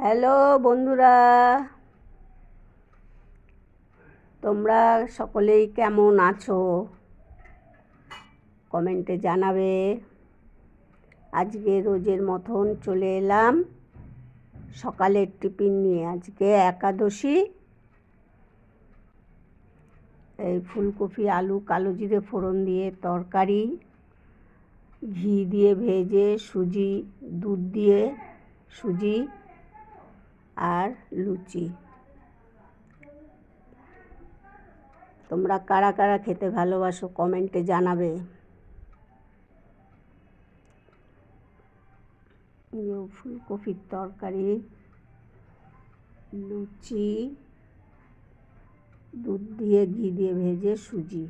Hello বন্ধুরা, তোমরা সকলেই কেমন আছো? কমেন্টে জানাবে। আজকে রোজের মতন চলে এলাম সকালের টিফিন নিয়ে। আজকে একাদশী। এই ফুলকপি আলু কালো জিরে ফোড়ন দিয়ে তরকারি, ঘি দিয়ে ভেজে সুজি, দুধ দিয়ে সুজি আর লুচি। তোমরা কারা কারা খেতে ভালোবাসো কমেন্টে জানাবে। ফুলকপির তরকারি, লুচি, দুধ দিয়ে ঘি দিয়ে ভেজে সুজি।